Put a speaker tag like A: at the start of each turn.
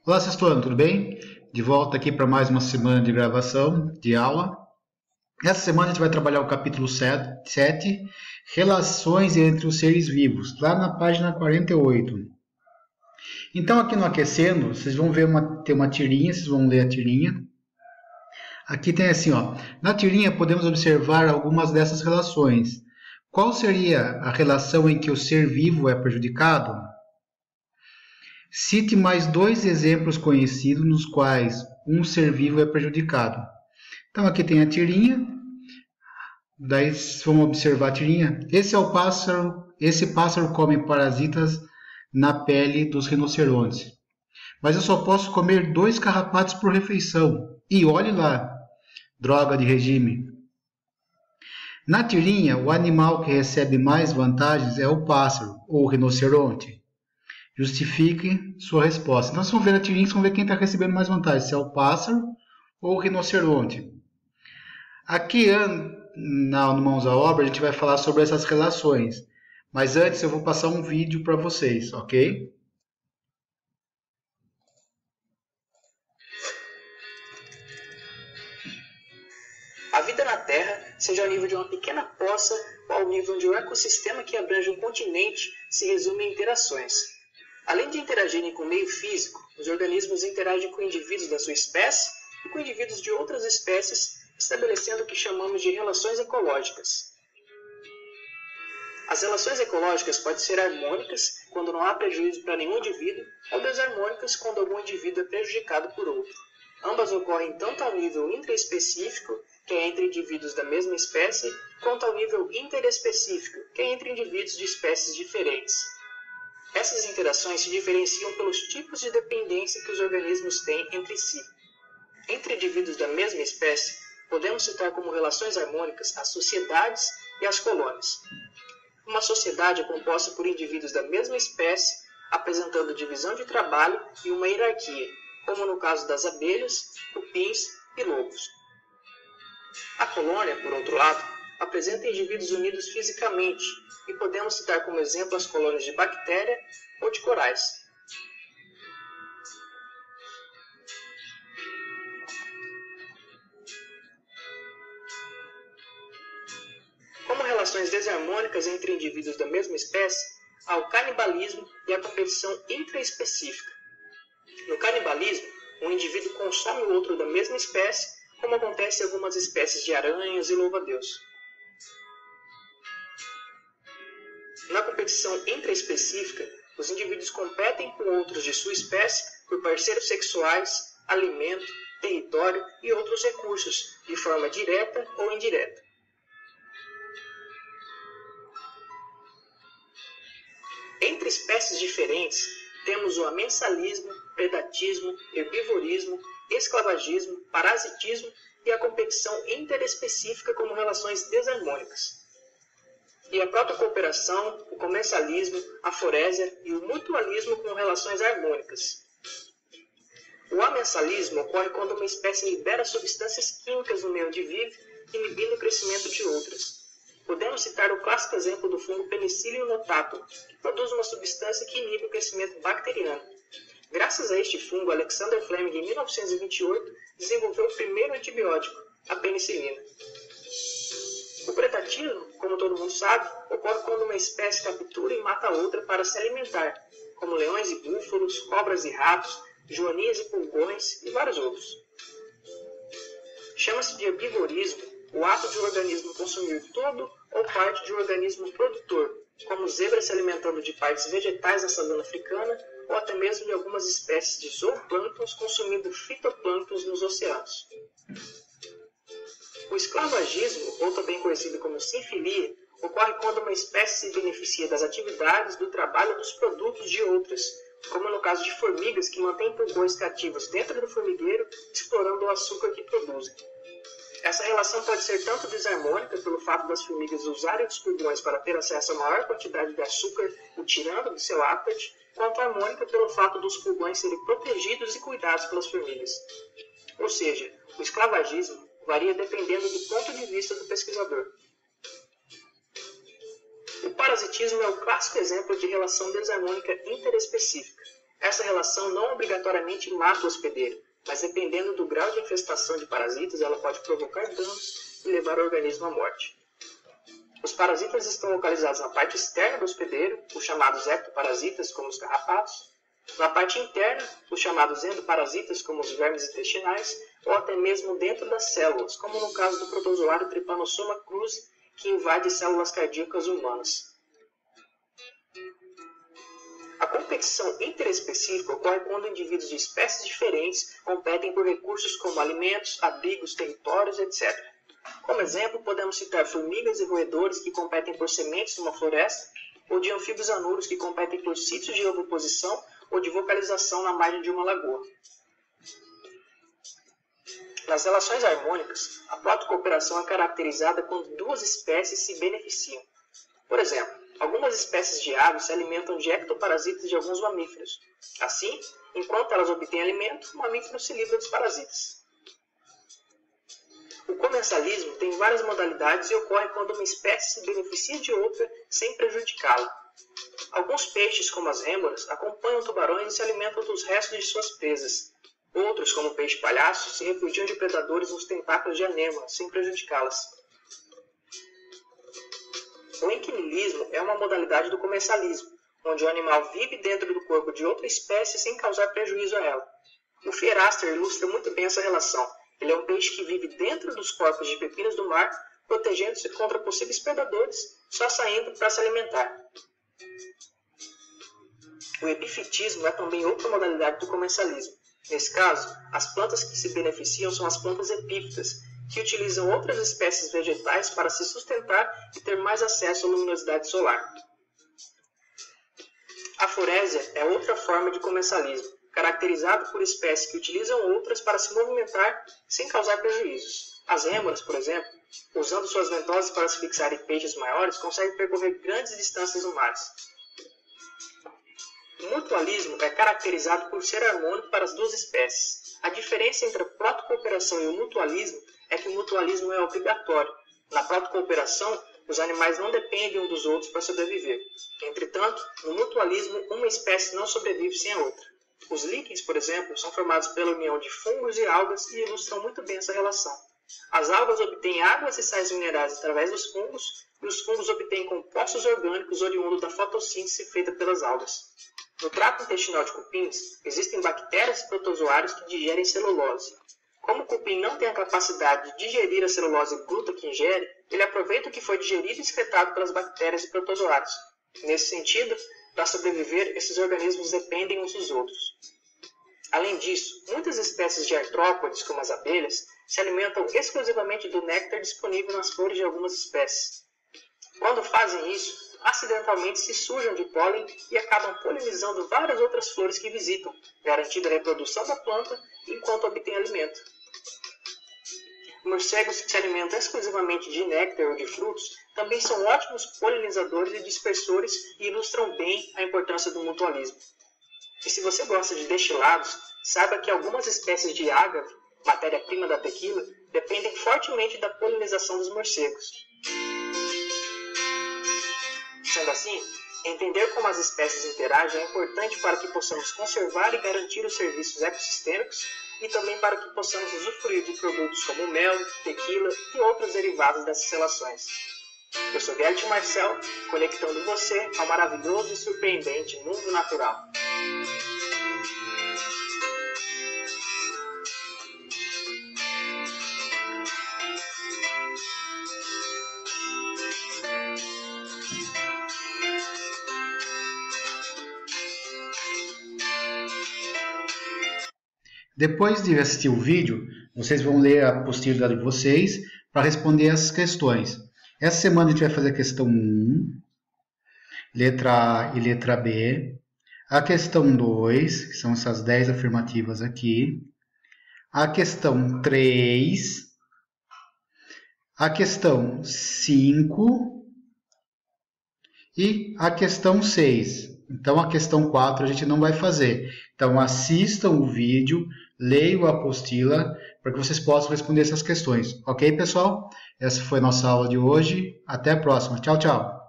A: Olá, Sestuano, tudo bem? De volta aqui para mais uma semana de gravação, de aula. Essa semana a gente vai trabalhar o capítulo 7, Relações entre os seres vivos, lá na página 48. Então, aqui no Aquecendo, vocês vão ver tem uma tirinha, vocês vão ler a tirinha. Aqui tem assim, ó, na tirinha podemos observar algumas dessas relações. Qual seria a relação em que o ser vivo é prejudicado? Cite mais dois exemplos conhecidos nos quais um ser vivo é prejudicado. Então aqui tem a tirinha, daí vamos observar a tirinha. Esse é o pássaro, esse pássaro come parasitas na pele dos rinocerontes. Mas eu só posso comer 2 carrapatos por refeição. E olhe lá, droga de regime. Na tirinha, o animal que recebe mais vantagens é o pássaro, ou o rinoceronte. Justifique sua resposta. Então, vocês vão ver na tirinha, vocês vão ver quem está recebendo mais vantagens, se é o pássaro ou o rinoceronte. Aqui, no Mãos à Obra, a gente vai falar sobre essas relações. Mas antes, eu vou passar um vídeo para vocês, ok?
B: A vida na Terra, seja ao nível de uma pequena poça ou ao nível de um ecossistema que abrange um continente, se resume em interações. Além de interagirem com o meio físico, os organismos interagem com indivíduos da sua espécie e com indivíduos de outras espécies, estabelecendo o que chamamos de relações ecológicas. As relações ecológicas podem ser harmônicas, quando não há prejuízo para nenhum indivíduo, ou desarmônicas, quando algum indivíduo é prejudicado por outro. Ambas ocorrem tanto ao nível intraespecífico, que é entre indivíduos da mesma espécie, quanto ao nível interespecífico, que é entre indivíduos de espécies diferentes. Essas interações se diferenciam pelos tipos de dependência que os organismos têm entre si. Entre indivíduos da mesma espécie, podemos citar como relações harmônicas as sociedades e as colônias. Uma sociedade é composta por indivíduos da mesma espécie, apresentando divisão de trabalho e uma hierarquia, como no caso das abelhas, cupins e lobos. A colônia, por outro lado, apresenta indivíduos unidos fisicamente, e podemos citar como exemplo as colônias de bactéria ou de corais. Como relações desarmônicas entre indivíduos da mesma espécie, há o canibalismo e a competição intraespecífica. No canibalismo, um indivíduo consome o outro da mesma espécie, como acontece em algumas espécies de aranhas e louva-a-Deus. Na competição intraespecífica, os indivíduos competem com outros de sua espécie por parceiros sexuais, alimento, território e outros recursos, de forma direta ou indireta. Entre espécies diferentes, temos o amensalismo, predatismo, herbivorismo, esclavagismo, parasitismo e a competição interespecífica como relações desarmônicas. E a protocooperação, o comensalismo, a forésia e o mutualismo com relações harmônicas. O amensalismo ocorre quando uma espécie libera substâncias químicas no meio onde vive, inibindo o crescimento de outras. Podemos citar o clássico exemplo do fungo Penicillium notatum, que produz uma substância que inibe o crescimento bacteriano. Graças a este fungo, Alexander Fleming, em 1928, desenvolveu o primeiro antibiótico, a penicilina. O predatismo, como todo mundo sabe, ocorre quando uma espécie captura e mata a outra para se alimentar, como leões e búfalos, cobras e ratos, joanias e pulgões e vários outros. Chama-se de herbivorismo o ato de um organismo consumir todo ou parte de um organismo produtor, como zebra se alimentando de partes vegetais da savana africana ou até mesmo de algumas espécies de zooplânctons consumindo fitoplânctons nos oceanos. O esclavagismo, ou também conhecido como sinfilia, ocorre quando uma espécie se beneficia das atividades, do trabalho ou dos produtos de outras, como no caso de formigas que mantêm pulgões cativos dentro do formigueiro, explorando o açúcar que produzem. Essa relação pode ser tanto desarmônica, pelo fato das formigas usarem os pulgões para ter acesso a maior quantidade de açúcar e tirando do seu hábitat, quanto harmônica pelo fato dos pulgões serem protegidos e cuidados pelas formigas. Ou seja, o esclavagismo varia dependendo do ponto de vista do pesquisador. O parasitismo é o clássico exemplo de relação desarmônica interespecífica. Essa relação não obrigatoriamente mata o hospedeiro, mas dependendo do grau de infestação de parasitas, ela pode provocar danos e levar o organismo à morte. Os parasitas estão localizados na parte externa do hospedeiro, os chamados ectoparasitas, como os carrapatos, na parte interna, os chamados endoparasitas, como os vermes intestinais, ou até mesmo dentro das células, como no caso do protozoário Trypanosoma cruzi, que invade células cardíacas humanas. A competição interespecífica ocorre quando indivíduos de espécies diferentes competem por recursos como alimentos, abrigos, territórios, etc. Como exemplo, podemos citar formigas e roedores que competem por sementes numa floresta, ou de anfíbios anuros que competem por sítios de oviposição ou de vocalização na margem de uma lagoa. Nas relações harmônicas, a protocooperação é caracterizada quando duas espécies se beneficiam. Por exemplo, algumas espécies de aves se alimentam de ectoparasitas de alguns mamíferos. Assim, enquanto elas obtêm alimento, o mamífero se livra dos parasitas. O comensalismo tem várias modalidades e ocorre quando uma espécie se beneficia de outra sem prejudicá-la. Alguns peixes, como as rêmoras, acompanham tubarões e se alimentam dos restos de suas presas. Outros, como o peixe-palhaço, se refugiam de predadores nos tentáculos de anêmonas, sem prejudicá-las. O enquimilismo é uma modalidade do comensalismo, onde o animal vive dentro do corpo de outra espécie sem causar prejuízo a ela. O Fieraster ilustra muito bem essa relação. Ele é um peixe que vive dentro dos corpos de pepinos do mar, protegendo-se contra possíveis predadores, só saindo para se alimentar. O epifitismo é também outra modalidade do comensalismo. Nesse caso, as plantas que se beneficiam são as plantas epífitas, que utilizam outras espécies vegetais para se sustentar e ter mais acesso à luminosidade solar. A forésia é outra forma de comensalismo, caracterizado por espécies que utilizam outras para se movimentar sem causar prejuízos. As rêmoras, por exemplo, usando suas ventosas para se fixar em peixes maiores, conseguem percorrer grandes distâncias no mar. O mutualismo é caracterizado por ser harmônico para as duas espécies. A diferença entre a protocooperação e o mutualismo é que o mutualismo é obrigatório. Na protocooperação, os animais não dependem uns dos outros para sobreviver. Entretanto, no mutualismo, uma espécie não sobrevive sem a outra. Os líquens, por exemplo, são formados pela união de fungos e algas e ilustram muito bem essa relação. As algas obtêm águas e sais minerais através dos fungos, e os fungos obtêm compostos orgânicos oriundos da fotossíntese feita pelas algas. No trato intestinal de cupins, existem bactérias e protozoários que digerem celulose. Como o cupim não tem a capacidade de digerir a celulose bruta que ingere, ele aproveita o que foi digerido e excretado pelas bactérias e protozoários. Nesse sentido, para sobreviver, esses organismos dependem uns dos outros. Além disso, muitas espécies de artrópodes, como as abelhas, se alimentam exclusivamente do néctar disponível nas flores de algumas espécies. Quando fazem isso, acidentalmente se sujam de pólen e acabam polinizando várias outras flores que visitam, garantindo a reprodução da planta enquanto obtêm alimento. Morcegos que se alimentam exclusivamente de néctar ou de frutos também são ótimos polinizadores e dispersores e ilustram bem a importância do mutualismo. E se você gosta de destilados, saiba que algumas espécies de ágave, matéria-prima da tequila, dependem fortemente da polinização dos morcegos. Sendo assim, entender como as espécies interagem é importante para que possamos conservar e garantir os serviços ecossistêmicos e também para que possamos usufruir de produtos como mel, tequila e outros derivados dessas relações. Eu sou Gert Marcel, conectando você ao maravilhoso e surpreendente mundo natural.
A: Depois de assistir o vídeo, vocês vão ler a apostila de vocês para responder essas questões. Essa semana a gente vai fazer a questão 1, letra A e letra B. A questão 2, que são essas 10 afirmativas aqui. A questão 3. A questão 5. E a questão 6. Então, a questão 4 a gente não vai fazer. Então, assistam o vídeo, leiam a apostila, para que vocês possam responder essas questões. Ok, pessoal? Essa foi a nossa aula de hoje. Até a próxima. Tchau, tchau.